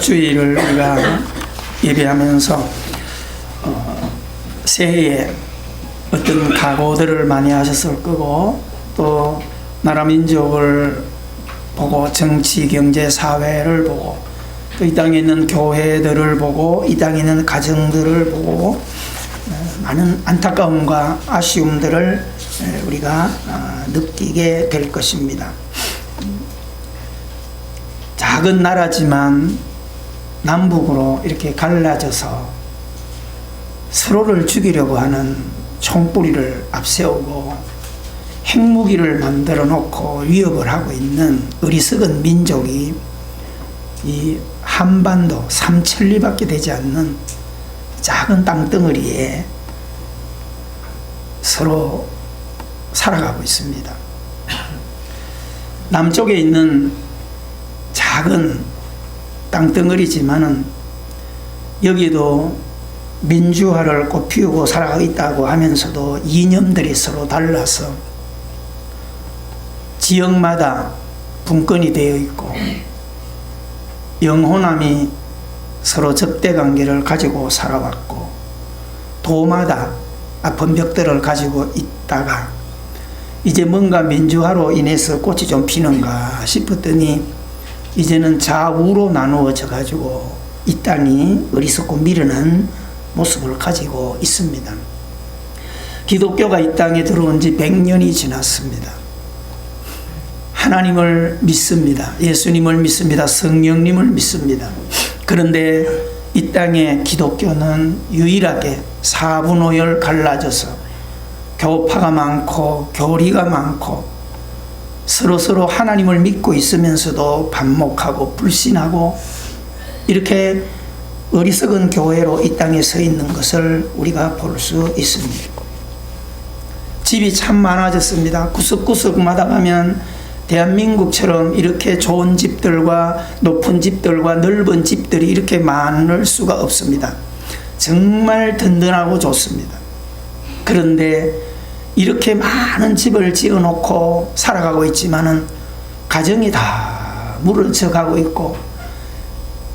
주일을 우리가 예배하면서 새해에 어떤 각오들을 많이 하셨을 거고, 또 나라 민족을 보고 정치, 경제, 사회를 보고, 또 이 땅에 있는 교회들을 보고, 이 땅에 있는 가정들을 보고 많은 안타까움과 아쉬움들을 우리가 느끼게 될 것입니다. 작은 나라지만 남북으로 이렇게 갈라져서 서로를 죽이려고 하는 총뿌리를 앞세우고 핵무기를 만들어 놓고 위협을 하고 있는 어리석은 민족이 이 한반도 3천리밖에 되지 않는 작은 땅덩어리에 서로 살아가고 있습니다. 남쪽에 있는 작은 땅덩어리지만은 여기도 민주화를 꽃피우고 살아가고 있다고 하면서도 이념들이 서로 달라서 지역마다 분권이 되어 있고 영호남이 서로 적대관계를 가지고 살아왔고 도마다 번벽들을 가지고 있다가 이제 뭔가 민주화로 인해서 꽃이 좀 피는가 싶었더니 이제는 좌우로 나누어져 가지고 이 땅이 어리석고 미련한 모습을 가지고 있습니다. 기독교가 이 땅에 들어온 지 100년이 지났습니다. 하나님을 믿습니다. 예수님을 믿습니다. 성령님을 믿습니다. 그런데 이 땅에 기독교는 유일하게 4분 5열 갈라져서 교파가 많고 교리가 많고 서로 하나님을 믿고 있으면서도 반목하고 불신하고 이렇게 어리석은 교회로 이 땅에 서 있는 것을 우리가 볼 수 있습니다. 집이 참 많아졌습니다. 구석구석마다 가면 대한민국처럼 이렇게 좋은 집들과 높은 집들과 넓은 집들이 이렇게 많을 수가 없습니다. 정말 든든하고 좋습니다. 그런데 이렇게 많은 집을 지어놓고 살아가고 있지만은 가정이 다 무너져 가고 있고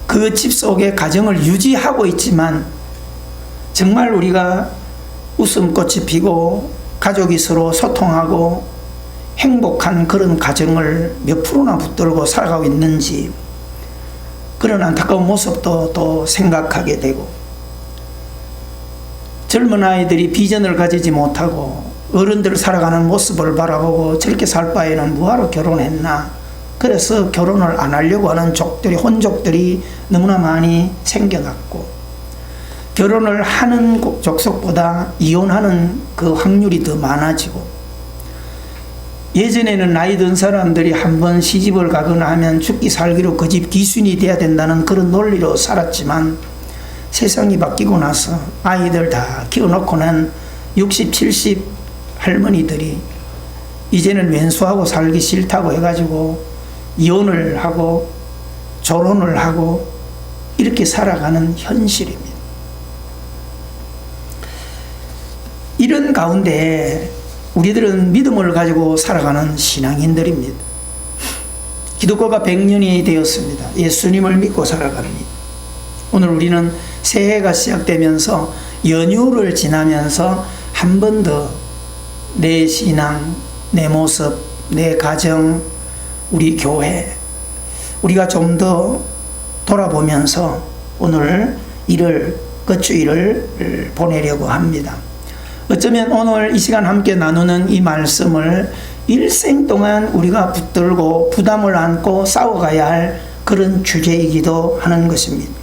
그 집 속에 가정을 유지하고 있지만 정말 우리가 웃음꽃이 피고 가족이 서로 소통하고 행복한 그런 가정을 몇 프로나 붙들고 살아가고 있는지 그런 안타까운 모습도 또 생각하게 되고 젊은 아이들이 비전을 가지지 못하고 어른들 살아가는 모습을 바라보고 저렇게 살 바에는 뭐하러 결혼했나, 그래서 결혼을 안 하려고 하는 족들이 혼족들이 너무나 많이 생겨났고 결혼을 하는 족속보다 이혼하는 그 확률이 더 많아지고 예전에는 나이 든 사람들이 한번 시집을 가거나 하면 죽기 살기로 그 집 기순이 돼야 된다는 그런 논리로 살았지만 세상이 바뀌고 나서 아이들 다 키워놓고는 60, 70 할머니들이 이제는 왼수하고 살기 싫다고 해가지고 이혼을 하고 결혼을 하고 이렇게 살아가는 현실입니다. 이런 가운데 우리들은 믿음을 가지고 살아가는 신앙인들입니다. 기독교가 100년이 되었습니다. 예수님을 믿고 살아갑니다. 오늘 우리는 새해가 시작되면서 연휴를 지나면서 한 번 더 내 신앙, 내 모습, 내 가정, 우리 교회 우리가 좀 더 돌아보면서 오늘 끝주일을 보내려고 합니다. 어쩌면 오늘 이 시간 함께 나누는 이 말씀을 일생 동안 우리가 붙들고 부담을 안고 싸워가야 할 그런 주제이기도 하는 것입니다.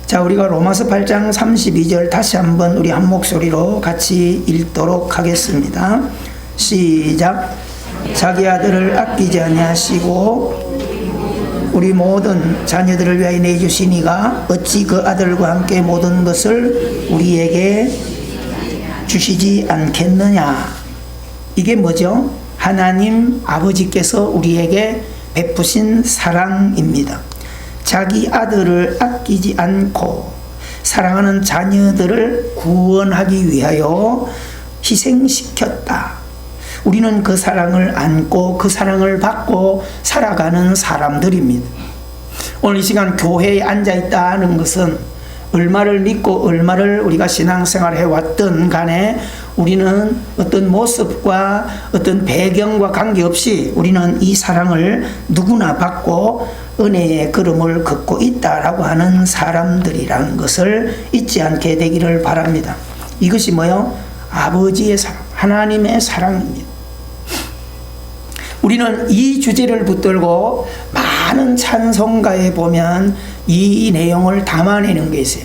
자, 우리가 로마서 8장 32절 다시 한번 우리 한 목소리로 같이 읽도록 하겠습니다. 시작. 자기 아들을 아끼지 아니하시고 우리 모든 자녀들을 위하여 내주시니가 어찌 그 아들과 함께 모든 것을 우리에게 주시지 않겠느냐. 이게 뭐죠? 하나님 아버지께서 우리에게 베푸신 사랑입니다. 자기 아들을 아끼지 않고 사랑하는 자녀들을 구원하기 위하여 희생시켰다. 우리는 그 사랑을 안고 그 사랑을 받고 살아가는 사람들입니다. 오늘 이 시간 교회에 앉아 있다는 것은 얼마를 믿고 얼마를 우리가 신앙생활을 해왔든 간에 우리는 어떤 모습과 어떤 배경과 관계없이 우리는 이 사랑을 누구나 받고 은혜의 걸음을 걷고 있다라고 하는 사람들이라는 것을 잊지 않게 되기를 바랍니다. 이것이 뭐요? 아버지의 사랑, 하나님의 사랑입니다. 우리는 이 주제를 붙들고 많은 찬송가에 보면 이 내용을 담아내는 게 있어요.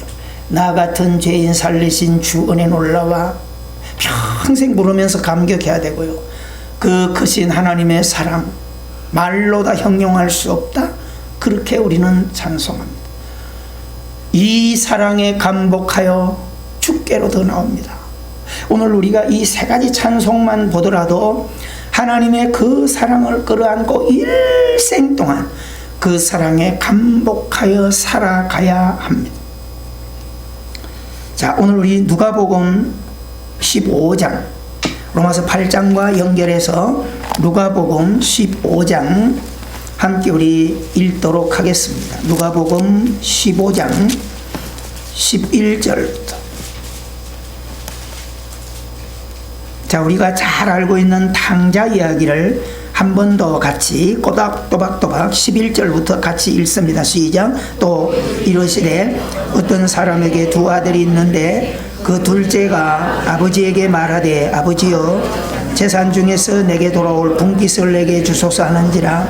나 같은 죄인 살리신 주 은혜 놀라와 평생 부르면서 감격해야 되고요. 그 크신 하나님의 사랑 말로 다 형용할 수 없다. 그렇게 우리는 찬송합니다. 이 사랑에 감복하여 주께로 더 나옵니다. 오늘 우리가 이 세 가지 찬송만 보더라도 하나님의 그 사랑을 끌어안고 일생 동안 그 사랑에 감복하여 살아가야 합니다. 자, 오늘 우리 누가복음 15장, 로마서 8장과 연결해서 누가복음 15장 함께 우리 읽도록 하겠습니다. 누가복음 15장 11절부터. 자, 우리가 잘 알고 있는 탕자 이야기를 한 번 더 같이 꼬박꼬박 11절부터 같이 읽습니다. 시작. 또 이르시되 어떤 사람에게 두 아들이 있는데 그 둘째가 아버지에게 말하되 아버지여 재산 중에서 내게 돌아올 분깃을 내게 주소서 하는지라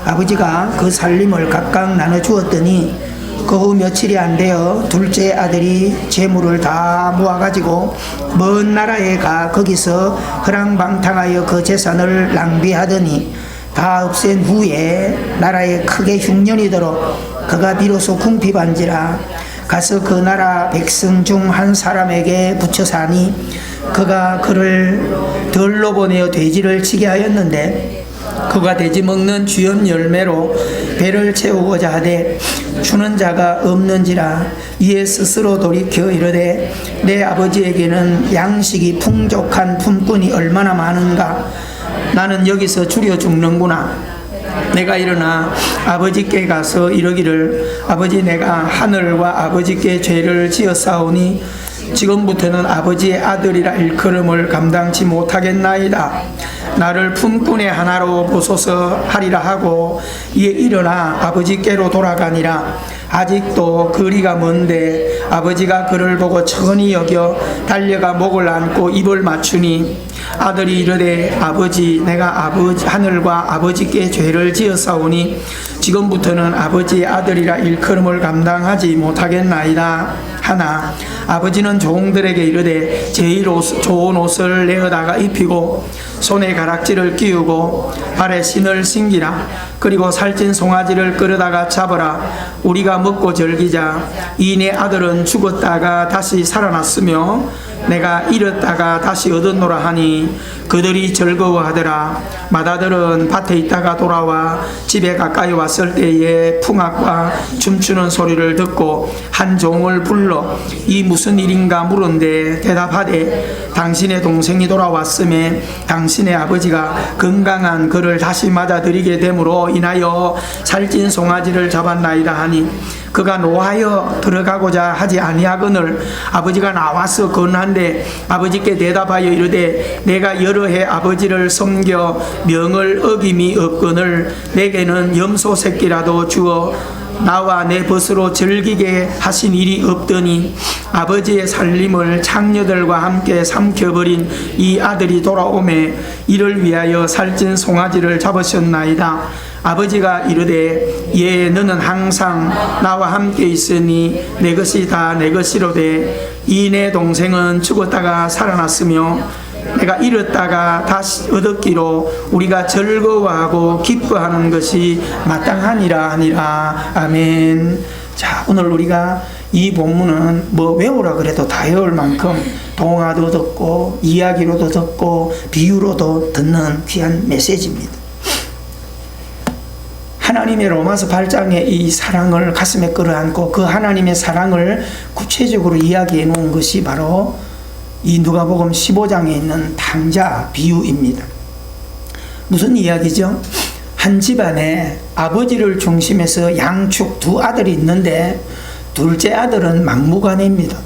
아버지가 그 살림을 각각 나눠 주었더니 그 후 며칠이 안 되어 둘째 아들이 재물을 다 모아가지고 먼 나라에 가 거기서 허랑방탕하여 그 재산을 낭비하더니 다 없앤 후에 나라에 크게 흉년이 들어 그가 비로소 궁핍한지라 가서 그 나라 백성 중 한 사람에게 붙여 사니 그가 그를 들로 보내어 돼지를 치게 하였는데 그가 돼지 먹는 주염 열매로 배를 채우고자 하되 주는 자가 없는지라 이에 스스로 돌이켜 이르되 내 아버지에게는 양식이 풍족한 품꾼이 얼마나 많은가 나는 여기서 줄여 죽는구나. 내가 일어나 아버지께 가서 이르기를 아버지 내가 하늘과 아버지께 죄를 지었사오니 지금부터는 아버지의 아들이라 일컬음을 감당치 못하겠나이다. 나를 품꾼의 하나로 보소서 하리라 하고 이에 일어나 아버지께로 돌아가니라. 아직도 거리가 먼데 아버지가 그를 보고 천히 여겨 달려가 목을 안고 입을 맞추니 아들이 이르되 아버지 내가 하늘과 아버지께 죄를 지었사오니 지금부터는 아버지의 아들이라 일컬음을 감당하지 못하겠나이다 하나 아버지는 종들에게 이르되 제일 좋은 옷을 내어다가 입히고 손에 가락지를 끼우고 발에 신을 신기라. 그리고 살찐 송아지를 끌어다가 잡으라. 우리가 먹고 즐기자. 이 내 아들은 죽었다가 다시 살아났으며 내가 잃었다가 다시 얻었노라 하니 그들이 즐거워하더라. 맏아들은 밭에 있다가 돌아와 집에 가까이 왔을 때에 풍악과 춤추는 소리를 듣고 한 종을 불러 이 무슨 일인가 물은데 대답하되 당신의 동생이 돌아왔음에 당신의 아버지가 건강한 그를 다시 맞아들이게 되므로 인하여 살찐 송아지를 잡았나이다 하니 그가 노하여 들어가고자 하지 아니하거늘 아버지가 나와서 건한데 아버지께 대답하여 이르되 내가 여러 해 아버지를 섬겨 명을 어김이 없거늘 내게는 염소 새끼라도 주어 나와 내 벗으로 즐기게 하신 일이 없더니 아버지의 살림을 창녀들과 함께 삼켜버린 이 아들이 돌아오매 이를 위하여 살찐 송아지를 잡으셨나이다. 아버지가 이르되 예 너는 항상 나와 함께 있으니 내 것이 다 내 것이로되 이 내 동생은 죽었다가 살아났으며 내가 잃었다가 다시 얻었기로 우리가 즐거워하고 기뻐하는 것이 마땅하니라 하니라. 아멘. 자, 오늘 우리가 이 본문은 뭐 외우라 그래도 다 외울 만큼 동화도 듣고 이야기로도 듣고 비유로도 듣는 귀한 메시지입니다. 하나님의 로마서 8장의 이 사랑을 가슴에 끌어안고 그 하나님의 사랑을 구체적으로 이야기해 놓은 것이 바로 이 누가복음 15장에 있는 탕자 비유입니다. 무슨 이야기죠? 한 집안에 아버지를 중심해서 양축 두 아들이 있는데 둘째 아들은 막무가내입니다.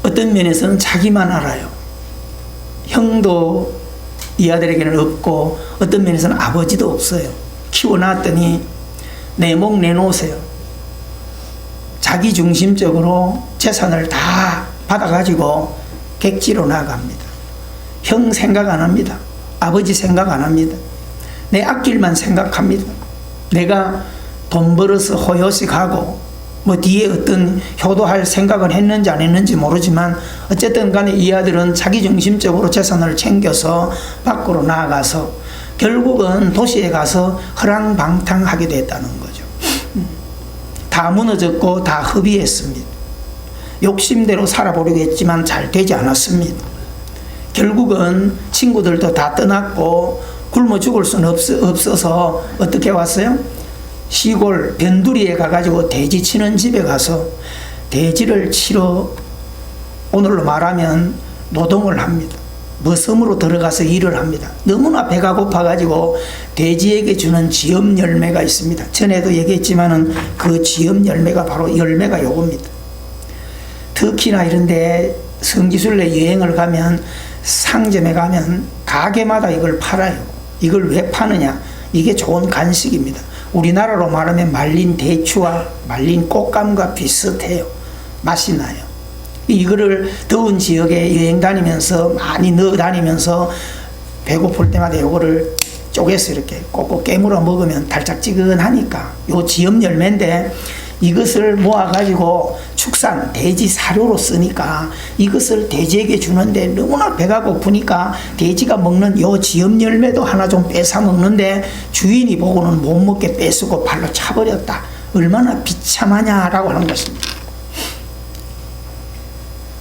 어떤 면에서는 자기만 알아요. 형도 이 아들에게는 없고 어떤 면에서는 아버지도 없어요. 키워놨더니 내 목 내놓으세요. 자기 중심적으로 재산을 다 받아가지고 객지로 나갑니다. 형 생각 안 합니다. 아버지 생각 안 합니다. 내 앞길만 생각합니다. 내가 돈 벌어서 호요시 가고 뭐 뒤에 어떤 효도할 생각을 했는지 안 했는지 모르지만 어쨌든 간에 이 아들은 자기 중심적으로 재산을 챙겨서 밖으로 나아가서 결국은 도시에 가서 허랑방탕하게 됐다는 거죠. 다 무너졌고 다 허비했습니다. 욕심대로 살아보려고 했지만 잘 되지 않았습니다. 결국은 친구들도 다 떠났고 굶어 죽을 수는 없어서 어떻게 왔어요? 시골 변두리에 가가지고 돼지 치는 집에 가서 돼지를 치러 오늘로 말하면 노동을 합니다. 머섬으로 들어가서 일을 합니다. 너무나 배가 고파가지고 돼지에게 주는 지엄 열매가 있습니다. 전에도 얘기했지만은 그 지엄 열매가 바로 열매가 요겁니다. 터키나 이런데 성지순례 여행을 가면 상점에 가면 가게마다 이걸 팔아요. 이걸 왜 파느냐? 이게 좋은 간식입니다. 우리나라로 말하면 말린 대추와 말린 꽃감과 비슷해요. 맛이 나요. 이거를 더운 지역에 여행 다니면서 많이 넣어 다니면서 배고플 때마다 이거를 쪼개서 이렇게 꼭꼭 깨물어 먹으면 달짝지근하니까 요 지엄 열매인데 이것을 모아가지고 축산 돼지 사료로 쓰니까 이것을 돼지에게 주는데 너무나 배가 고프니까 돼지가 먹는 요 지엄 열매도 하나 좀 뺏어 먹는데 주인이 보고는 못 먹게 뺏고 발로 차버렸다. 얼마나 비참하냐라고 하는 것입니다.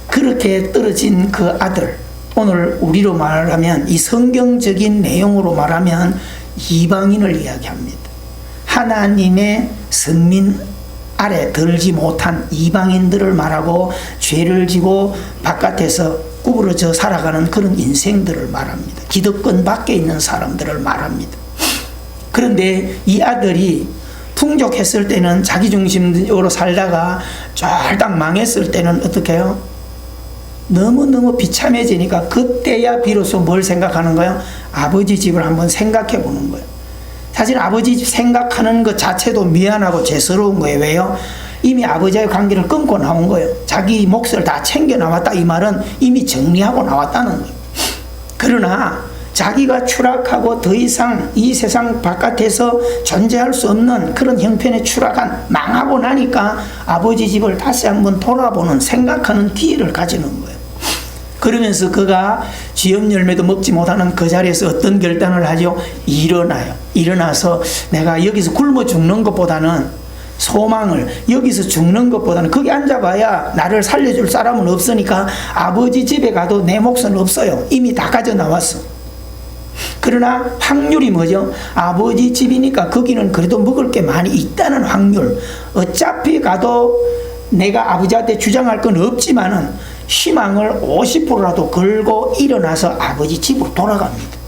그렇게 떨어진 그 아들, 오늘 우리로 말하면 이 성경적인 내용으로 말하면 이방인을 이야기합니다. 하나님의 성민 아래 들지 못한 이방인들을 말하고 죄를 지고 바깥에서 구부러져 살아가는 그런 인생들을 말합니다. 기득권 밖에 있는 사람들을 말합니다. 그런데 이 아들이 풍족했을 때는 자기중심으로 살다가 쫄딱 망했을 때는 어떻게 해요? 너무너무 비참해지니까 그때야 비로소 뭘 생각하는 거예요? 아버지 집을 한번 생각해 보는 거예요. 사실 아버지 집 생각하는 것 자체도 미안하고 죄스러운 거예요. 왜요? 이미 아버지와의 관계를 끊고 나온 거예요. 자기 몫을 다 챙겨 나왔다. 이 말은 이미 정리하고 나왔다는 거예요. 그러나 자기가 추락하고 더 이상 이 세상 바깥에서 존재할 수 없는 그런 형편에 추락한 망하고 나니까 아버지 집을 다시 한번 돌아보는 생각하는 기회를 가지는 거예요. 그러면서 그가 지엄 열매도 먹지 못하는 그 자리에서 어떤 결단을 하죠? 일어나요. 일어나서 내가 여기서 굶어 죽는 것보다는 소망을 여기서 죽는 것보다는 거기 앉아봐야 나를 살려줄 사람은 없으니까 아버지 집에 가도 내 몫은 없어요. 이미 다 가져 나왔어. 그러나 확률이 뭐죠? 아버지 집이니까 거기는 그래도 먹을 게 많이 있다는 확률. 어차피 가도 내가 아버지한테 주장할 건 없지만은 희망을 50%라도 걸고 일어나서 아버지 집으로 돌아갑니다.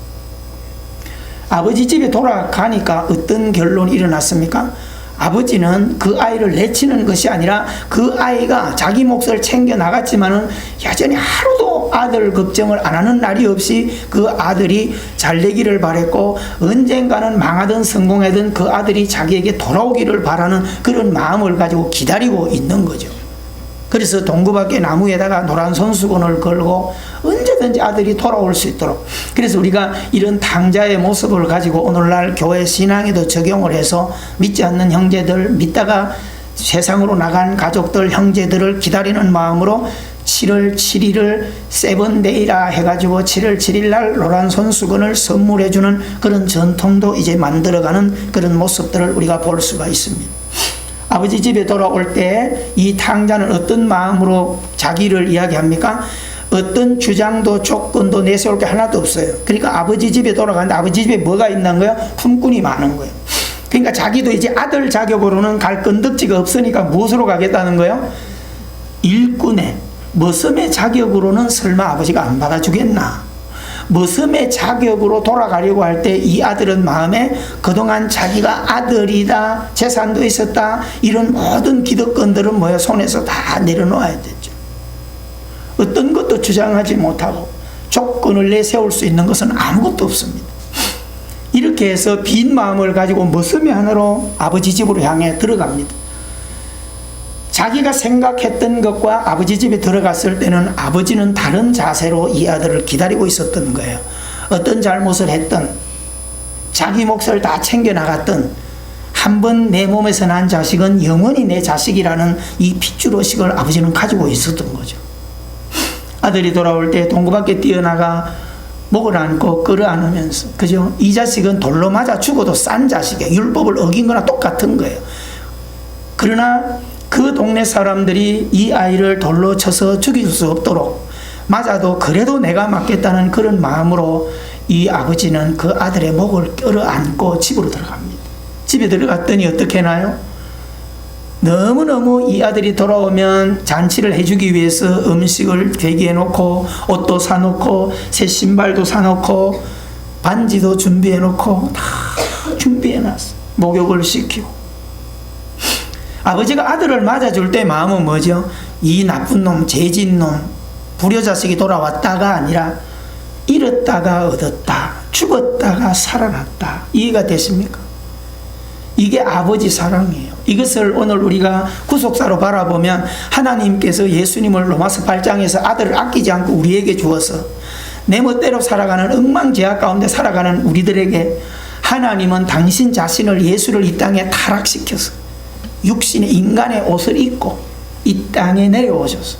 아버지 집에 돌아가니까 어떤 결론이 일어났습니까? 아버지는 그 아이를 내치는 것이 아니라 그 아이가 자기 몫을 챙겨 나갔지만은 여전히 하루도 아들 걱정을 안 하는 날이 없이 그 아들이 잘 되기를 바랬고 언젠가는 망하든 성공하든 그 아들이 자기에게 돌아오기를 바라는 그런 마음을 가지고 기다리고 있는 거죠. 그래서 동구 밖에 나무에다가 노란 손수건을 걸고 언제든지 아들이 돌아올 수 있도록. 그래서 우리가 이런 탕자의 모습을 가지고 오늘날 교회 신앙에도 적용을 해서 믿지 않는 형제들, 믿다가 세상으로 나간 가족들, 형제들을 기다리는 마음으로 7월 7일을 세븐데이라 해가지고 7월 7일 날 노란 손수건을 선물해주는 그런 전통도 이제 만들어가는 그런 모습들을 우리가 볼 수가 있습니다. 아버지 집에 돌아올 때 이 탕자는 어떤 마음으로 자기를 이야기합니까? 어떤 주장도 조건도 내세울 게 하나도 없어요. 그러니까 아버지 집에 돌아가는데 아버지 집에 뭐가 있는 거예요? 품꾼이 많은 거예요. 그러니까 자기도 이제 아들 자격으로는 갈 건덕지가 없으니까 무엇으로 가겠다는 거예요? 일꾼의 머슴의 자격으로는 설마 아버지가 안 받아주겠나? 머슴의 자격으로 돌아가려고 할 때 이 아들은 마음에 그동안 자기가 아들이다, 재산도 있었다, 이런 모든 기득권들은 뭐야, 손에서 다 내려놓아야 되죠. 어떤 것도 주장하지 못하고 조건을 내세울 수 있는 것은 아무것도 없습니다. 이렇게 해서 빈 마음을 가지고 머슴의 하나로 아버지 집으로 향해 들어갑니다. 자기가 생각했던 것과 아버지 집에 들어갔을 때는 아버지는 다른 자세로 이 아들을 기다리고 있었던 거예요. 어떤 잘못을 했든 자기 몫을 다 챙겨나갔든 한 번 내 몸에서 난 자식은 영원히 내 자식이라는 이 핏줄의식을 아버지는 가지고 있었던 거죠. 아들이 돌아올 때 동구밖에 뛰어나가 목을 안고 끌어안으면서, 그죠? 이 자식은 돌로 맞아 죽어도 싼 자식이에요. 율법을 어긴 거나 똑같은 거예요. 그러나 그 동네 사람들이 이 아이를 돌로 쳐서 죽일 수 없도록, 맞아도 그래도 내가 맞겠다는 그런 마음으로 이 아버지는 그 아들의 목을 끌어안고 집으로 들어갑니다. 집에 들어갔더니 어떻게 하나요? 너무너무 이 아들이 돌아오면 잔치를 해주기 위해서 음식을 대기해 놓고, 옷도 사놓고, 새 신발도 사놓고, 반지도 준비해 놓고 다 준비해 놨어. 목욕을 시키고. 아버지가 아들을 맞아줄 때 마음은 뭐죠? 이 나쁜 놈, 죄진 놈, 불효자식이 돌아왔다가 아니라 잃었다가 얻었다, 죽었다가 살아났다. 이해가 되십니까? 이게 아버지 사랑이에요. 이것을 오늘 우리가 구속사로 바라보면 하나님께서 예수님을 로마서 8장에서 아들을 아끼지 않고 우리에게 주어서 내 멋대로 살아가는 엉망제약 가운데 살아가는 우리들에게 하나님은 당신 자신을, 예수를 이 땅에 타락시켜서 육신의 인간의 옷을 입고 이 땅에 내려오셔서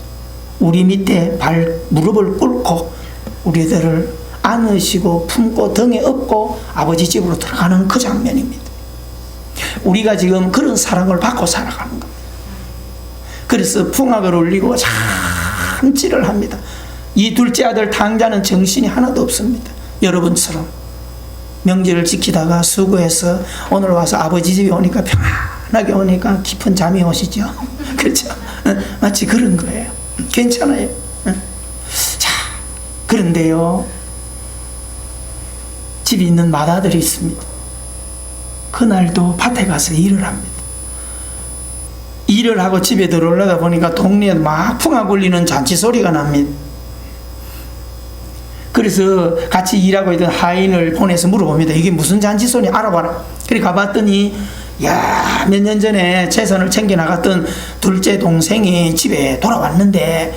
우리 밑에 무릎을 꿇고 우리들을 안으시고 품고 등에 업고 아버지 집으로 들어가는 그 장면입니다. 우리가 지금 그런 사랑을 받고 살아가는 겁니다. 그래서 풍악을 울리고 잔치를 합니다. 이 둘째 아들 탕자는 정신이 하나도 없습니다. 여러분처럼 명절을 지키다가 수고해서 오늘 와서 아버지 집에 오니까 편안하게 오니까 깊은 잠이 오시죠. 그렇죠? 마치 그런 거예요. 괜찮아요. 자, 그런데요, 집에 있는 맏아들이 있습니다. 그날도 밭에 가서 일을 합니다. 일을 하고 집에 들어오려다 보니까 동네에 막 풍악 울리는 잔치 소리가 납니다. 그래서 같이 일하고 있던 하인을 보내서 물어봅니다. 이게 무슨 잔치 소리 알아봐라. 그래 가봤더니, 야, 몇 년 전에 재산을 챙겨 나갔던 둘째 동생이 집에 돌아왔는데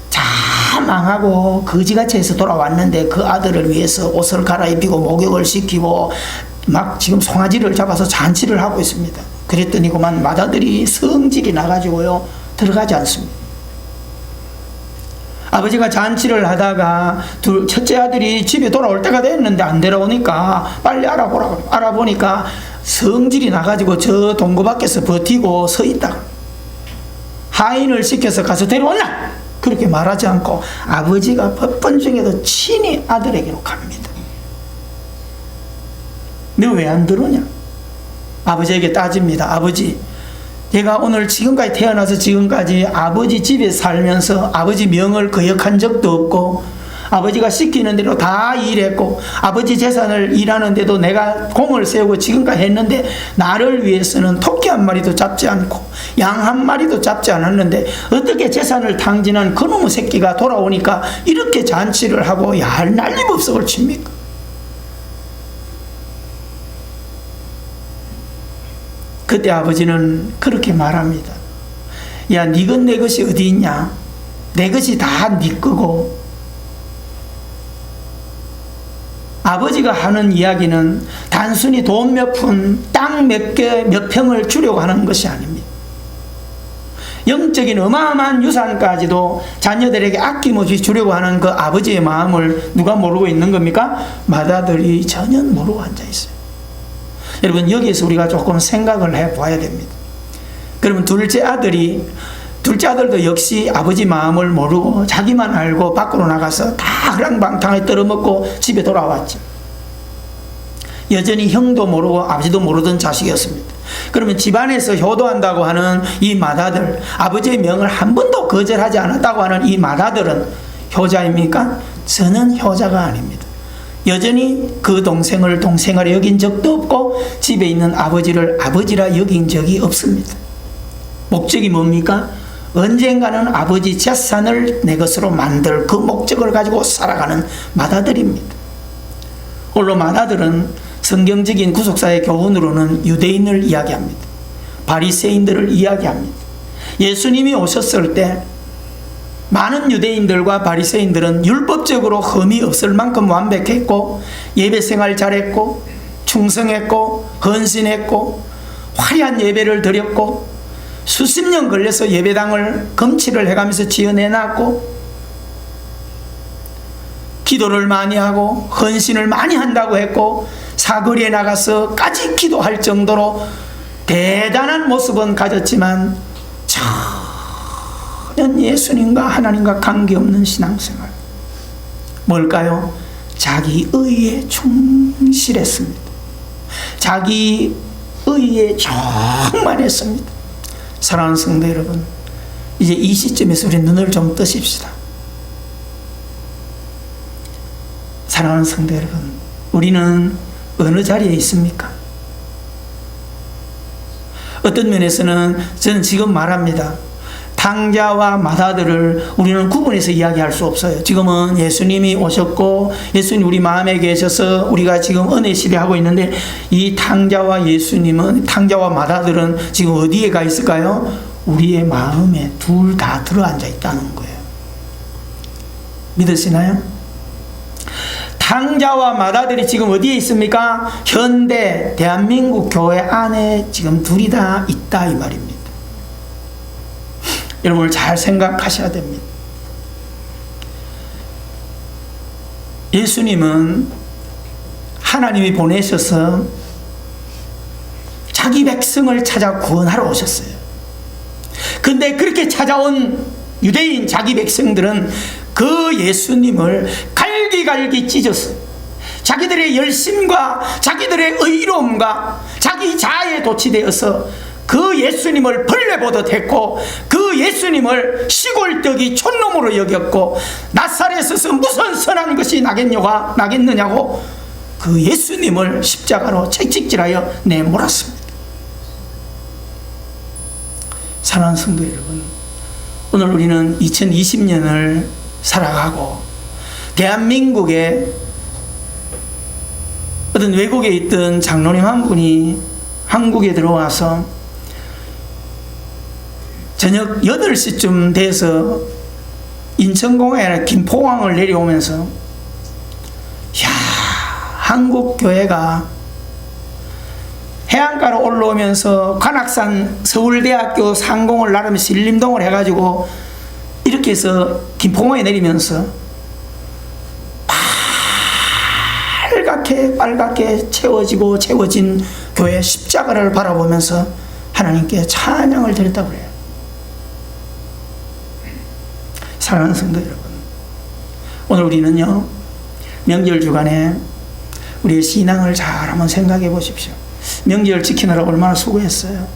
다 망하고 거지같이 해서 돌아왔는데 그 아들을 위해서 옷을 갈아입히고 목욕을 시키고 막 지금 송아지를 잡아서 잔치를 하고 있습니다. 그랬더니 그만 맏아들이 성질이 나가지고요, 들어가지 않습니다. 아버지가 잔치를 하다가 첫째 아들이 집에 돌아올 때가 됐는데 안 돌아오니까 빨리 알아보라고. 알아보니까 성질이 나가지고 저 동구 밖에서 버티고 서 있다. 하인을 시켜서 가서 데려올라! 그렇게 말하지 않고 아버지가 법번 중에도 친히 아들에게로 갑니다. 너 왜 안 들어오냐? 아버지에게 따집니다. 아버지, 제가 오늘 지금까지 태어나서 지금까지 아버지 집에 살면서 아버지 명을 거역한 적도 없고 아버지가 시키는 대로 다 일했고 아버지 재산을 일하는데도 내가 공을 세우고 지금까지 했는데 나를 위해서는 토끼 한 마리도 잡지 않고 양 한 마리도 잡지 않았는데 어떻게 재산을 탕진한 그놈의 새끼가 돌아오니까 이렇게 잔치를 하고 난리법석을 칩니까? 그때 아버지는 그렇게 말합니다. 야, 니건 내 것이 어디 있냐? 내 것이 다 니 거고. 아버지가 하는 이야기는 단순히 돈 몇 푼, 땅 몇 개, 몇 평을 주려고 하는 것이 아닙니다. 영적인 어마어마한 유산까지도 자녀들에게 아낌없이 주려고 하는 그 아버지의 마음을 누가 모르고 있는 겁니까? 맏아들이 전혀 모르고 앉아있어요. 여러분, 여기에서 우리가 조금 생각을 해봐야 됩니다. 그러면 둘째 아들도 역시 아버지 마음을 모르고 자기만 알고 밖으로 나가서 다 허랑방탕하게 떨어먹고 집에 돌아왔죠. 여전히 형도 모르고 아버지도 모르던 자식이었습니다. 그러면 집안에서 효도한다고 하는 이 맏아들, 아버지의 명을 한 번도 거절하지 않았다고 하는 이 맏아들은 효자입니까? 저는 효자가 아닙니다. 여전히 그 동생을 동생으로 여긴 적도 없고 집에 있는 아버지를 아버지라 여긴 적이 없습니다. 목적이 뭡니까? 언젠가는 아버지 재산을 내 것으로 만들 그 목적을 가지고 살아가는 맏아들입니다. 홀로 맏아들은 성경적인 구속사의 교훈으로는 유대인을 이야기합니다. 바리새인들을 이야기합니다. 예수님이 오셨을 때 많은 유대인들과 바리새인들은 율법적으로 흠이 없을 만큼 완벽했고 예배생활 잘했고 충성했고 헌신했고 화려한 예배를 드렸고 수십 년 걸려서 예배당을 검치를 해가면서 지어내놨고 기도를 많이 하고 헌신을 많이 한다고 했고 사거리에 나가서까지 기도할 정도로 대단한 모습은 가졌지만 전혀 예수님과 하나님과 관계없는 신앙생활. 뭘까요? 자기 의에 충실했습니다. 자기 의에 충만했습니다. 사랑하는 성도 여러분, 이제 이 시점에서 우리 눈을 좀 뜨십시다. 사랑하는 성도 여러분, 우리는 어느 자리에 있습니까? 어떤 면에서는 저는 지금 말합니다. 탕자와 맏아들을 우리는 구분해서 이야기할 수 없어요. 지금은 예수님이 오셨고 예수님 우리 마음에 계셔서 우리가 지금 은혜 시대하고 있는데 이 탕자와 맏아들은 지금 어디에 가 있을까요? 우리의 마음에 둘 다 들어앉아 있다는 거예요. 믿으시나요? 탕자와 맏아들이 지금 어디에 있습니까? 현대 대한민국 교회 안에 지금 둘이 다 있다 이 말입니다. 여러분 잘 생각하셔야 됩니다. 예수님은 하나님이 보내셔서 자기 백성을 찾아 구원하러 오셨어요. 근데 그렇게 찾아온 유대인 자기 백성들은 그 예수님을 갈기갈기 찢었어요. 자기들의 열심과 자기들의 의로움과 자기 자아에 도취되어서 그 예수님을 벌레보듯 했고 그 예수님을 시골떡이 촌놈으로 여겼고 나사렛에서 무슨 선한 것이 나겠느냐고 그 예수님을 십자가로 채찍질하여 내몰았습니다. 사랑하는 성도 여러분, 오늘 우리는 2020년을 살아가고 대한민국에 어떤 외국에 있던 장로님 한 분이 한국에 들어와서 저녁 8시쯤 돼서 인천공항에 김포공항을 내려오면서 야, 한국 교회가 해안가로 올라오면서 관악산 서울대학교 상공을 나름 신림동을 해가지고 이렇게 해서 김포공항에 내리면서 빨갛게 채워진 교회 십자가를 바라보면서 하나님께 찬양을 드렸다고 그래요. 사랑하는 성도 여러분, 오늘 우리는요 명절 주간에 우리의 신앙을 잘 한번 생각해 보십시오. 명절 지키느라 얼마나 수고했어요.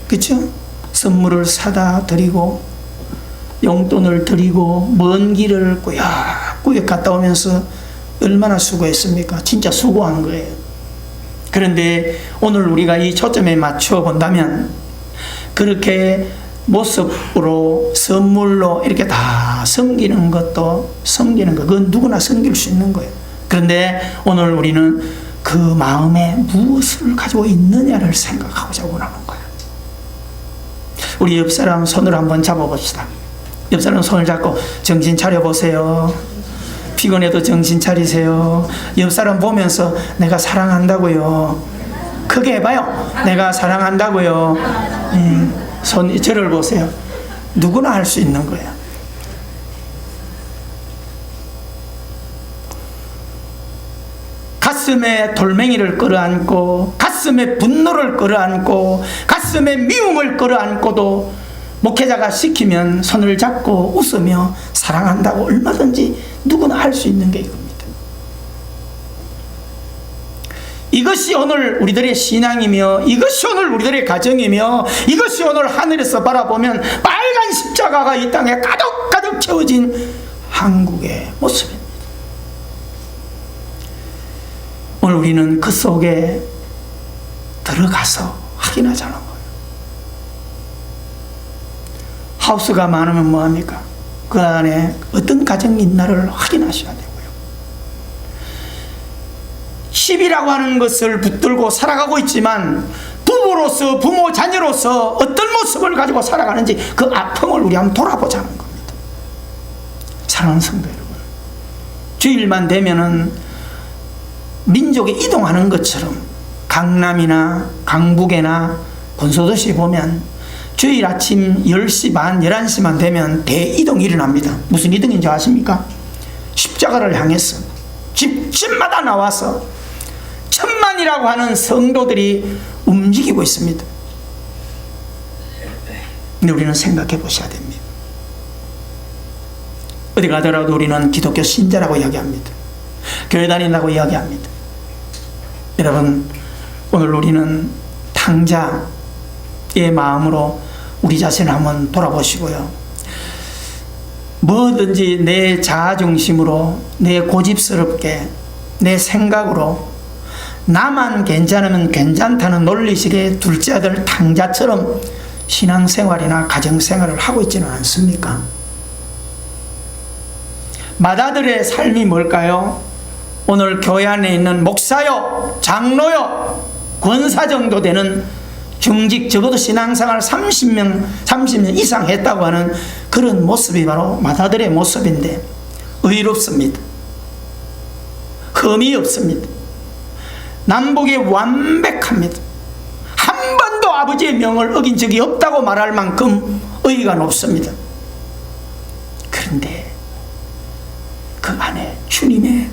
그렇죠? 선물을 사다 드리고 용돈을 드리고 먼 길을 꾸역꾸역 갔다 오면서 얼마나 수고했습니까? 진짜 수고한 거예요. 그런데 오늘 우리가 이 초점에 맞춰 본다면 그렇게 모습으로 선물로 이렇게 다 섬기는 거 그건 누구나 섬길 수 있는 거예요. 그런데 오늘 우리는 그 마음에 무엇을 가지고 있느냐를 생각하고자 원하는 거예요. 우리 옆 사람 손을 한번 잡아봅시다. 옆 사람 손을 잡고 정신 차려보세요. 피곤해도 정신 차리세요. 옆 사람 보면서 내가 사랑한다고요. 크게 해봐요. 내가 사랑한다고요. 저를 보세요. 누구나 할 수 있는 거예요. 가슴에 돌멩이를 끌어안고 가슴에 분노를 끌어안고 가슴에 미움을 끌어안고도 목회자가 시키면 손을 잡고 웃으며 사랑한다고 얼마든지 누구나 할 수 있는 게 이겁니다. 이것이 오늘 우리들의 신앙이며 이것이 오늘 우리들의 가정이며 이것이 오늘 하늘에서 바라보면 빨간 십자가가 이 땅에 가득가득 채워진 한국의 모습입니다. 오늘 우리는 그 속에 들어가서 확인하자는 거예요. 하우스가 많으면 뭐합니까? 그 안에 어떤 가정이 있나를 확인하셔야 되고요. 10이라고 하는 것을 붙들고 살아가고 있지만 부부로서, 부모, 자녀로서 어떤 모습을 가지고 살아가는지 그 아픔을 우리 한번 돌아보자는 겁니다. 사랑하는 성도 여러분, 주일만 되면은 민족이 이동하는 것처럼 강남이나 강북이나 군소도시 보면 주일 아침 10시 반, 11시만 되면 대이동이 일어납니다. 무슨 이동인지 아십니까? 십자가를 향해서 집집마다 나와서 천만이라고 하는 성도들이 움직이고 있습니다. 근데 우리는 생각해 보셔야 됩니다. 어디 가더라도 우리는 기독교 신자라고 이야기합니다. 교회 다닌다고 이야기합니다. 여러분, 오늘 우리는 탕자의 마음으로 우리 자신을 한번 돌아보시고요. 뭐든지 내 자아중심으로, 내 고집스럽게, 내 생각으로 나만 괜찮으면 괜찮다는 논리식의 둘째 아들 탕자처럼 신앙생활이나 가정생활을 하고 있지는 않습니까? 맏아들의 삶이 뭘까요? 오늘 교회 안에 있는 목사요, 장로요, 권사 정도 되는 중직, 적어도 신앙생활 30년 이상 했다고 하는 그런 모습이 바로 맏아들의 모습인데 의롭습니다. 흠이 없습니다. 남북이 완벽합니다. 한 번도 아버지의 명을 어긴 적이 없다고 말할 만큼 의의가 높습니다. 그런데 그 안에 주님의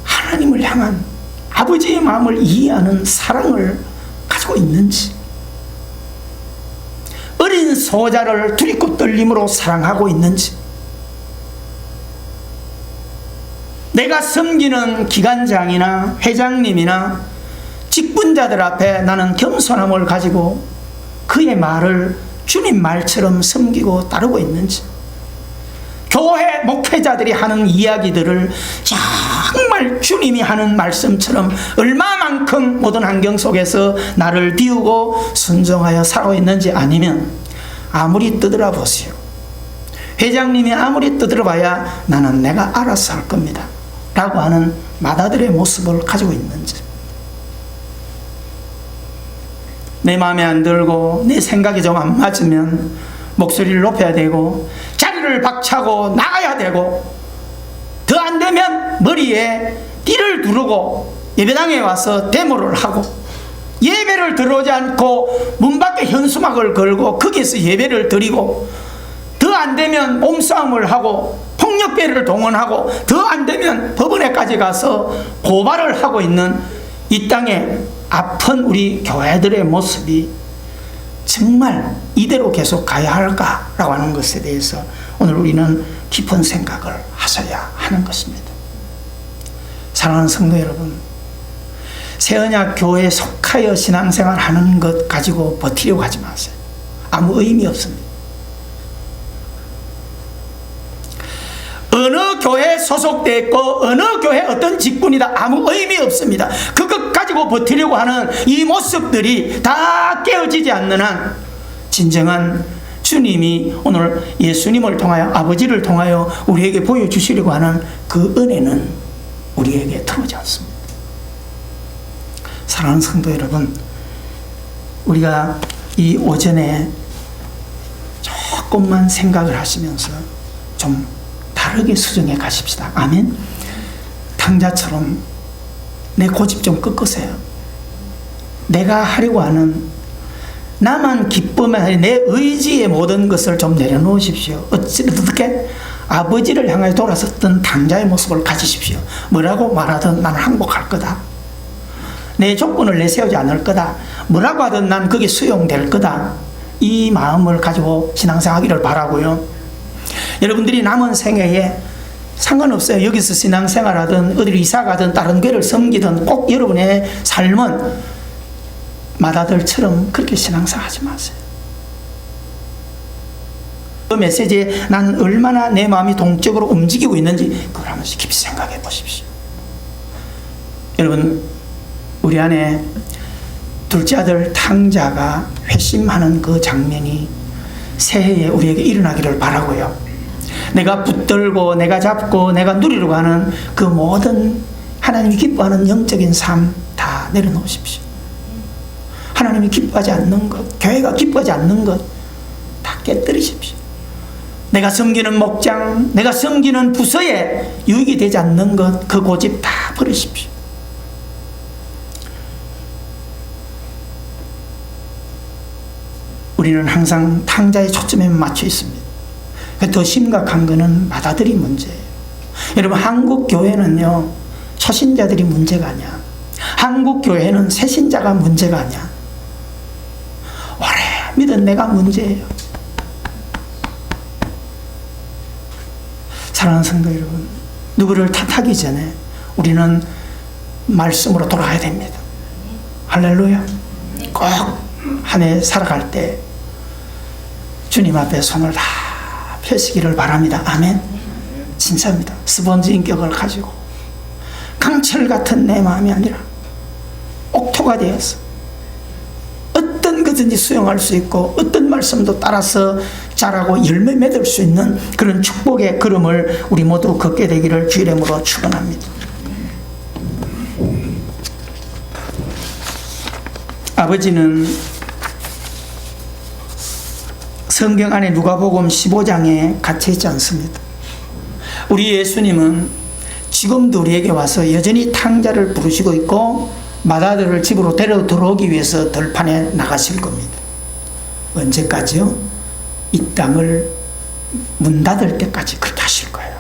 하나님을 향한 아버지의 마음을 이해하는 사랑을 가지고 있는지, 어린 소자를 두렵고 떨림으로 사랑하고 있는지, 내가 섬기는 기관장이나 회장님이나 직분자들 앞에 나는 겸손함을 가지고 그의 말을 주님 말처럼 섬기고 따르고 있는지, 교회 목회자들이 하는 이야기들을 정말 주님이 하는 말씀처럼 얼마만큼 모든 환경 속에서 나를 비우고 순종하여 살아고 있는지, 아니면 아무리 떠들어 보세요, 회장님이 아무리 떠들어 봐야 나는 내가 알아서 할 겁니다 라고 하는 맏아들의 모습을 가지고 있는지, 내 마음에 안 들고 내 생각이 좀 안 맞으면 목소리를 높여야 되고 자리를 박차고 나가야 되고, 더 안 되면 머리에 띠를 두르고 예배당에 와서 데모를 하고, 예배를 들어오지 않고 문 밖에 현수막을 걸고 거기에서 예배를 드리고, 더 안 되면 몸싸움을 하고 폭력배를 동원하고, 더 안 되면 법원에까지 가서 고발을 하고 있는 이 땅에 아픈 우리 교회들의 모습이 정말 이대로 계속 가야 할까라고 하는 것에 대해서 오늘 우리는 깊은 생각을 하셔야 하는 것입니다. 사랑하는 성도 여러분, 새언약 교회에 속하여 신앙생활 하는 것 가지고 버티려고 하지 마세요. 아무 의미 없습니다. 어느 교회에 소속되어 있고 어느 교회 어떤 직분이다, 아무 의미 없습니다. 그것 가지고 버티려고 하는 이 모습들이 다 깨어지지 않는 한 진정한 주님이 오늘 예수님을 통하여, 아버지를 통하여 우리에게 보여주시려고 하는 그 은혜는 우리에게 들어오지 않습니다. 사랑하는 성도 여러분, 우리가 이 오전에 조금만 생각을 하시면서 좀 다르게 수정해 가십시다. 아멘. 탕자처럼 내 고집 좀 꺾으세요. 내가 하려고 하는, 나만 기쁘면 내 의지의 모든 것을 좀 내려놓으십시오. 어떻게 아버지를 향해 돌아섰던 탕자의 모습을 가지십시오. 뭐라고 말하든 나는 항복할 거다. 내 조건을 내세우지 않을 거다. 뭐라고 하든 난 그게 수용될 거다. 이 마음을 가지고 신앙생활하기를 바라고요. 여러분들이 남은 생애에 상관없어요. 여기서 신앙생활하든 어디로 이사가든 다른 교회를 섬기든 꼭 여러분의 삶은 맏아들처럼 그렇게 신앙생활하지 마세요. 그 메시지에 나는 얼마나 내 마음이 동적으로 움직이고 있는지 그걸 한번 깊이 생각해 보십시오. 여러분, 우리 안에 둘째 아들 탕자가 회심하는 그 장면이 새해에 우리에게 일어나기를 바라고요. 내가 붙들고 내가 잡고 내가 누리려고 하는 그 모든 하나님이 기뻐하는 영적인 삶 다 내려놓으십시오. 하나님이 기뻐하지 않는 것, 교회가 기뻐하지 않는 것 다 깨뜨리십시오. 내가 섬기는 목장, 내가 섬기는 부서에 유익이 되지 않는 것, 그 고집 다 버리십시오. 우리는 항상 탕자의 초점에 맞춰 있습니다. 더 심각한 것은 맏아들이 문제예요. 여러분, 한국 교회는요, 초신자들이 문제가 아니야. 한국 교회는 새신자가 문제가 아니야. 오래 믿은 내가 문제예요. 사랑하는 성도 여러분, 누구를 탓하기 전에 우리는 말씀으로 돌아가야 됩니다. 할렐루야. 꼭 한 해 살아갈 때 주님 앞에 손을 다 펴시기를 바랍니다. 아멘. 진짜입니다. 스펀지 인격을 가지고 강철 같은 내 마음이 아니라 옥토가 되어서 어떤 것든지 수용할 수 있고 어떤 말씀도 따라서 자라고 열매 맺을 수 있는 그런 축복의 걸음을 우리 모두 걷게 되기를 주의 이름으로 축원합니다. 아버지는 성경 안에 누가복음 15장에 갇혀 있지 않습니다. 우리 예수님은 지금도 우리에게 와서 여전히 탕자를 부르시고 있고 맏아들을 집으로 데려 들어오기 위해서 들판에 나가실 겁니다. 언제까지요? 이 땅을 문 닫을 때까지 그렇게 하실 거예요.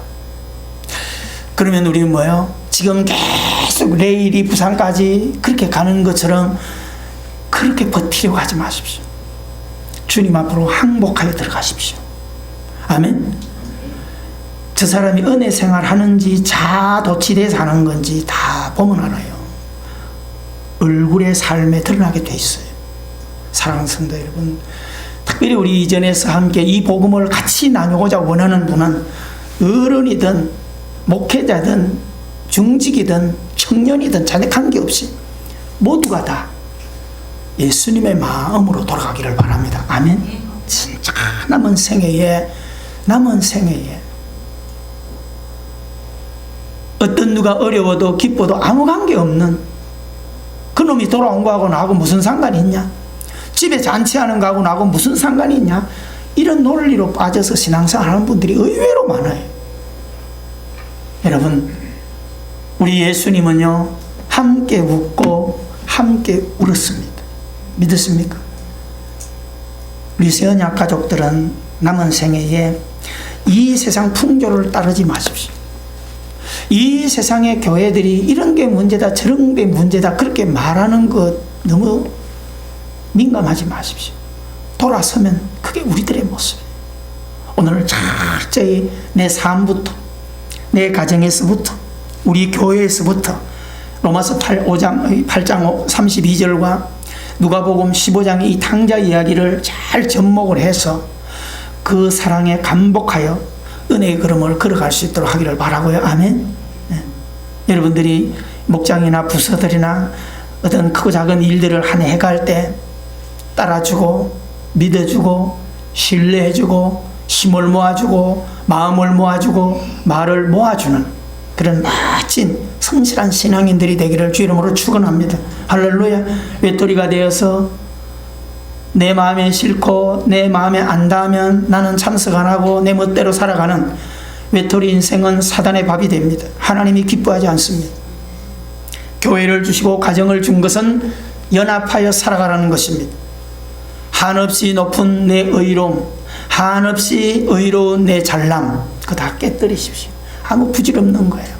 그러면 우리는 뭐예요? 지금 계속 레일이 부산까지 그렇게 가는 것처럼 그렇게 버티려고 하지 마십시오. 주님 앞으로 항복하여 들어가십시오. 아멘. 저 사람이 은혜 생활하는지 자도취돼서 하는 건지 다 보면 알아요. 얼굴의 삶에 드러나게 돼 있어요. 사랑하는 성도 여러분, 특별히 우리 이전에서 함께 이 복음을 같이 나누고자 원하는 분은 어른이든 목회자든 중직이든 청년이든 자네 관계없이 모두가 다 예수님의 마음으로 돌아가기를 바랍니다. 아멘. 진짜 남은 생애에 어떤 누가 어려워도 기뻐도 아무 관계없는 그놈이 돌아온 거하고 나하고 무슨 상관이 있냐? 집에 잔치하는 거하고 나하고 무슨 상관이 있냐? 이런 논리로 빠져서 신앙생활 하는 분들이 의외로 많아요. 여러분, 우리 예수님은요, 함께 웃고 함께 울었습니다. 믿으십니까? 우리 새언약 가족들은 남은 생애에 이 세상 풍조를 따르지 마십시오. 이 세상의 교회들이 이런 게 문제다 저런 게 문제다 그렇게 말하는 것 너무 민감하지 마십시오. 돌아서면 그게 우리들의 모습이에요. 오늘 철저히 내 삶부터 내 가정에서부터 우리 교회에서부터 로마서 8장 32절과 누가복음 15장의 이 탕자 이야기를 잘 접목을 해서 그 사랑에 감복하여 은혜의 걸음을 걸어갈 수 있도록 하기를 바라고요. 아멘. 네. 여러분들이 목장이나 부서들이나 어떤 크고 작은 일들을 한 해 해갈 때 따라주고 믿어주고 신뢰해주고 힘을 모아주고 마음을 모아주고 말을 모아주는 그런 멋진 성실한 신앙인들이 되기를 주 이름으로 축원합니다. 할렐루야. 외톨이가 되어서 내 마음에 싫고 내 마음에 안 닿으면 나는 참석 안 하고 내 멋대로 살아가는 외톨이 인생은 사단의 밥이 됩니다. 하나님이 기뻐하지 않습니다. 교회를 주시고 가정을 준 것은 연합하여 살아가라는 것입니다. 한없이 높은 내 의로움, 한없이 의로운 내 잘남, 그거 다 깨뜨리십시오. 아무 부질없는 거예요.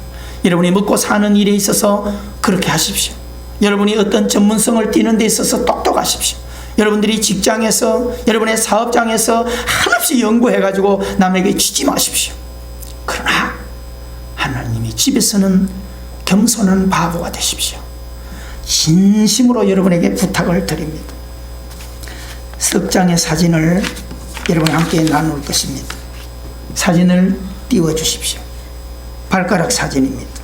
여러분이 먹고 사는 일에 있어서 그렇게 하십시오. 여러분이 어떤 전문성을 띠는 데 있어서 똑똑하십시오. 여러분들이 직장에서 여러분의 사업장에서 한없이 연구해가지고 남에게 치지 마십시오. 그러나 하나님이 집에서는 겸손한 바보가 되십시오. 진심으로 여러분에게 부탁을 드립니다. 석 장의 사진을 여러분 함께 나눌 것입니다. 사진을 띄워주십시오. 발가락 사진입니다.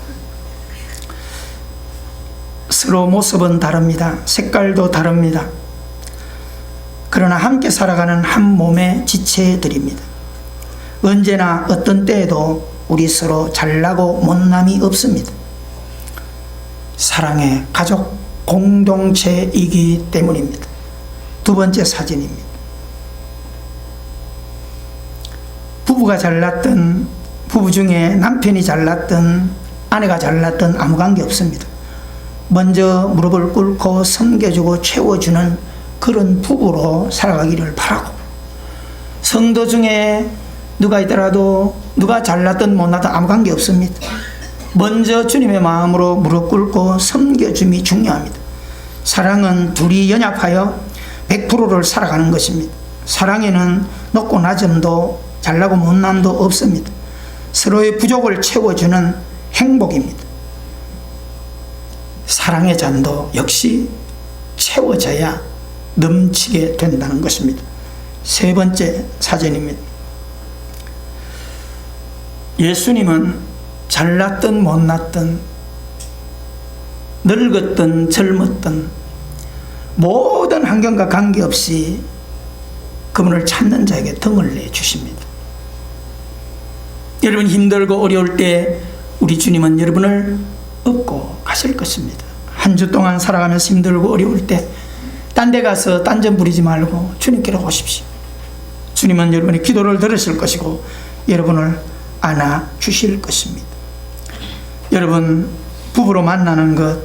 서로 모습은 다릅니다. 색깔도 다릅니다. 그러나 함께 살아가는 한 몸의 지체들입니다. 언제나 어떤 때에도 우리 서로 잘나고 못남이 없습니다. 사랑의 가족 공동체이기 때문입니다. 두 번째 사진입니다. 부부가 잘났든 부부 중에 남편이 잘났든 아내가 잘났든 아무 관계 없습니다. 먼저 무릎을 꿇고 섬겨주고 채워주는 그런 부부로 살아가기를 바라고, 성도 중에 누가 있더라도 누가 잘났든 못났든 아무 관계 없습니다. 먼저 주님의 마음으로 무릎 꿇고 섬겨줌이 중요합니다. 사랑은 둘이 연합하여 100%를 살아가는 것입니다. 사랑에는 높고 낮음도 잘나고 못남도 없습니다. 서로의 부족을 채워주는 행복입니다. 사랑의 잔도 역시 채워져야 넘치게 된다는 것입니다. 세 번째 사진입니다. 예수님은 잘났든 못났든 늙었든 젊었든 모든 환경과 관계없이 그분을 찾는 자에게 등을 내주십니다. 여러분 힘들고 어려울 때 우리 주님은 여러분을 업고 가실 것입니다. 한 주 동안 살아가면서 힘들고 어려울 때 딴 데 가서 딴전 부리지 말고 주님께로 오십시오. 주님은 여러분의 기도를 들으실 것이고 여러분을 안아주실 것입니다. 여러분, 부부로 만나는 것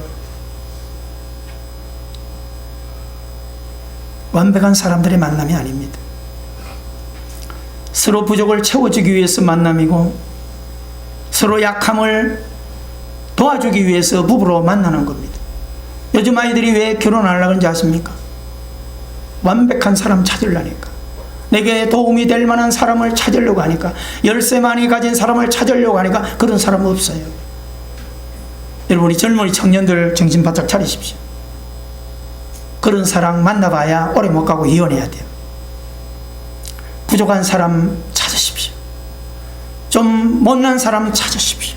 완벽한 사람들의 만남이 아닙니다. 서로 부족을 채워주기 위해서 만남이고 서로 약함을 도와주기 위해서 부부로 만나는 겁니다. 요즘 아이들이 왜 결혼하려고 하는지 아십니까? 완벽한 사람 찾으려니까, 내게 도움이 될 만한 사람을 찾으려고 하니까, 열쇠 많이 가진 사람을 찾으려고 하니까 그런 사람 없어요. 여러분, 우리 젊은이 청년들 정신 바짝 차리십시오. 그런 사람 만나봐야 오래 못 가고 이혼해야 돼요. 부족한 사람 찾으십시오. 좀 못난 사람 찾으십시오.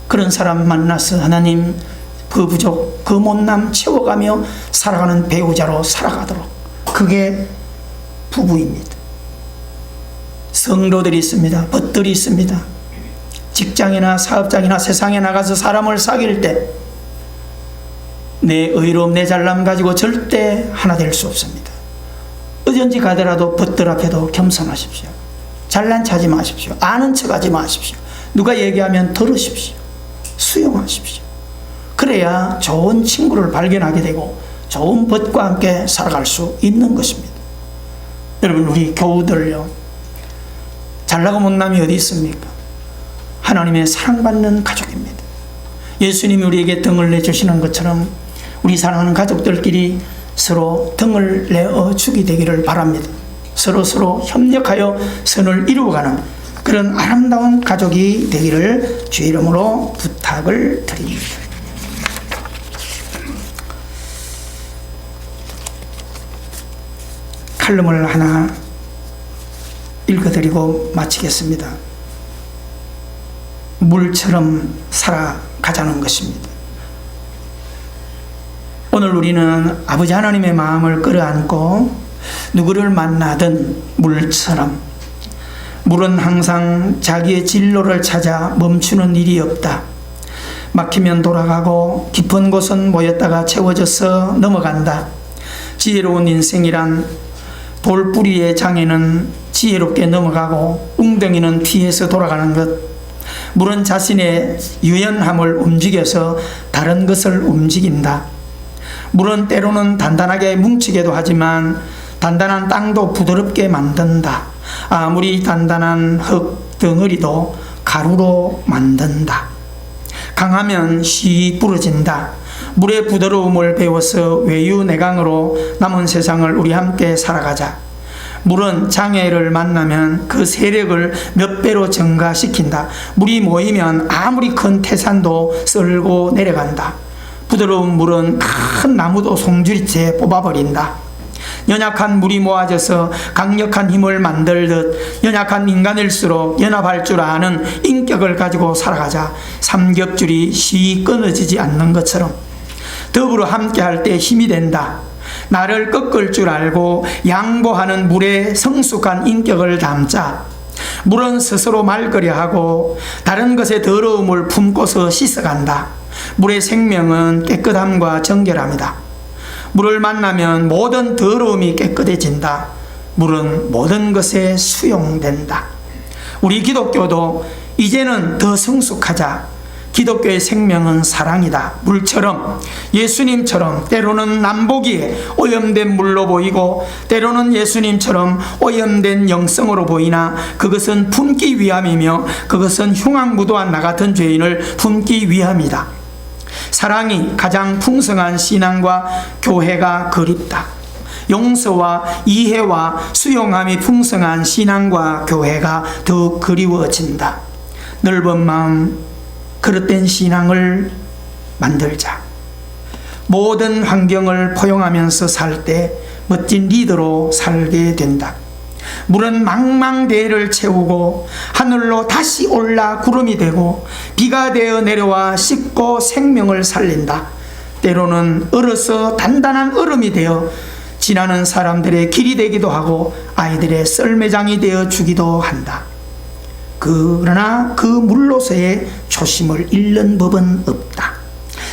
그런 사람 만나서 하나님 그 부족, 그 못남 채워가며 살아가는 배우자로 살아가도록, 그게 부부입니다. 성도들이 있습니다. 벗들이 있습니다. 직장이나 사업장이나 세상에 나가서 사람을 사귈 때 내 의로움, 내 잘남 가지고 절대 하나 될 수 없습니다. 어딘지 가더라도 벗들 앞에도 겸손하십시오. 잘난 체하지 마십시오. 아는 척하지 마십시오. 누가 얘기하면 들으십시오. 수용하십시오. 그래야 좋은 친구를 발견하게 되고 좋은 벗과 함께 살아갈 수 있는 것입니다. 여러분, 우리 교우들요, 잘나고 못남이 어디 있습니까? 하나님의 사랑받는 가족입니다. 예수님이 우리에게 등을 내주시는 것처럼 우리 사랑하는 가족들끼리 서로 등을 내어주게 되기를 바랍니다. 서로 협력하여 선을 이루어가는 그런 아름다운 가족이 되기를 주의 이름으로 부탁을 드립니다. 칼럼을 하나 읽어드리고 마치겠습니다. 물처럼 살아가자는 것입니다. 오늘 우리는 아버지 하나님의 마음을 끌어안고 누구를 만나든 물처럼, 물은 항상 자기의 진로를 찾아 멈추는 일이 없다. 막히면 돌아가고 깊은 곳은 모였다가 채워져서 넘어간다. 지혜로운 인생이란 돌뿌리의 장에는 지혜롭게 넘어가고 웅덩이는 뒤에서 돌아가는 것. 물은 자신의 유연함을 움직여서 다른 것을 움직인다. 물은 때로는 단단하게 뭉치게도 하지만 단단한 땅도 부드럽게 만든다. 아무리 단단한 흙 덩어리도 가루로 만든다. 강하면 쉬이 부러진다. 물의 부드러움을 배워서 외유내강으로 남은 세상을 우리 함께 살아가자. 물은 장애를 만나면 그 세력을 몇 배로 증가시킨다. 물이 모이면 아무리 큰 태산도 쓸고 내려간다. 부드러운 물은 큰 나무도 송두리째 뽑아버린다. 연약한 물이 모아져서 강력한 힘을 만들듯 연약한 인간일수록 연합할 줄 아는 인격을 가지고 살아가자. 삼겹줄이 쉬이 끊어지지 않는 것처럼 더불어 함께할 때 힘이 된다. 나를 꺾을 줄 알고 양보하는 물에 성숙한 인격을 담자. 물은 스스로 맑으려 하고 다른 것의 더러움을 품고서 씻어간다. 물의 생명은 깨끗함과 정결함이다. 물을 만나면 모든 더러움이 깨끗해진다. 물은 모든 것에 수용된다. 우리 기독교도 이제는 더 성숙하자. 기독교의 생명은 사랑이다. 물처럼, 예수님처럼 때로는 남보기에 오염된 물로 보이고 때로는 예수님처럼 오염된 영성으로 보이나 그것은 품기 위함이며 그것은 흉악무도한 나 같은 죄인을 품기 위함이다. 사랑이 가장 풍성한 신앙과 교회가 그립다. 용서와 이해와 수용함이 풍성한 신앙과 교회가 더 그리워진다. 넓은 마음, 그릇된 신앙을 만들자. 모든 환경을 포용하면서 살 때 멋진 리더로 살게 된다. 물은 망망대해를 채우고 하늘로 다시 올라 구름이 되고 비가 되어 내려와 씻고 생명을 살린다. 때로는 얼어서 단단한 얼음이 되어 지나는 사람들의 길이 되기도 하고 아이들의 썰매장이 되어 주기도 한다. 그러나 그 물로서의 초심을 잃는 법은 없다.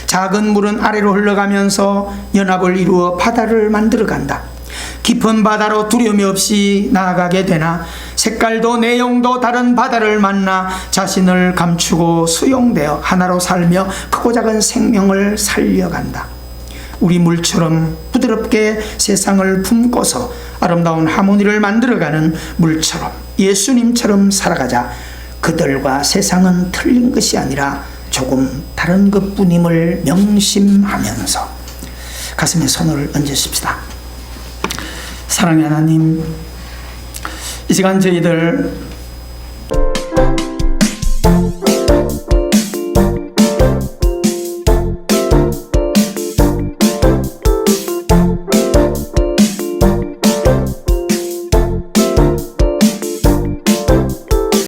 작은 물은 아래로 흘러가면서 연합을 이루어 바다를 만들어간다. 깊은 바다로 두려움이 없이 나아가게 되나 색깔도 내용도 다른 바다를 만나 자신을 감추고 수용되어 하나로 살며 크고 작은 생명을 살려간다. 우리 물처럼 부드럽게 세상을 품고서 아름다운 하모니를 만들어가는 물처럼 예수님처럼 살아가자. 그들과 세상은 틀린 것이 아니라 조금 다른 것뿐임을 명심하면서 가슴에 손을 얹으십시다. 사랑의 하나님, 이 시간 저희들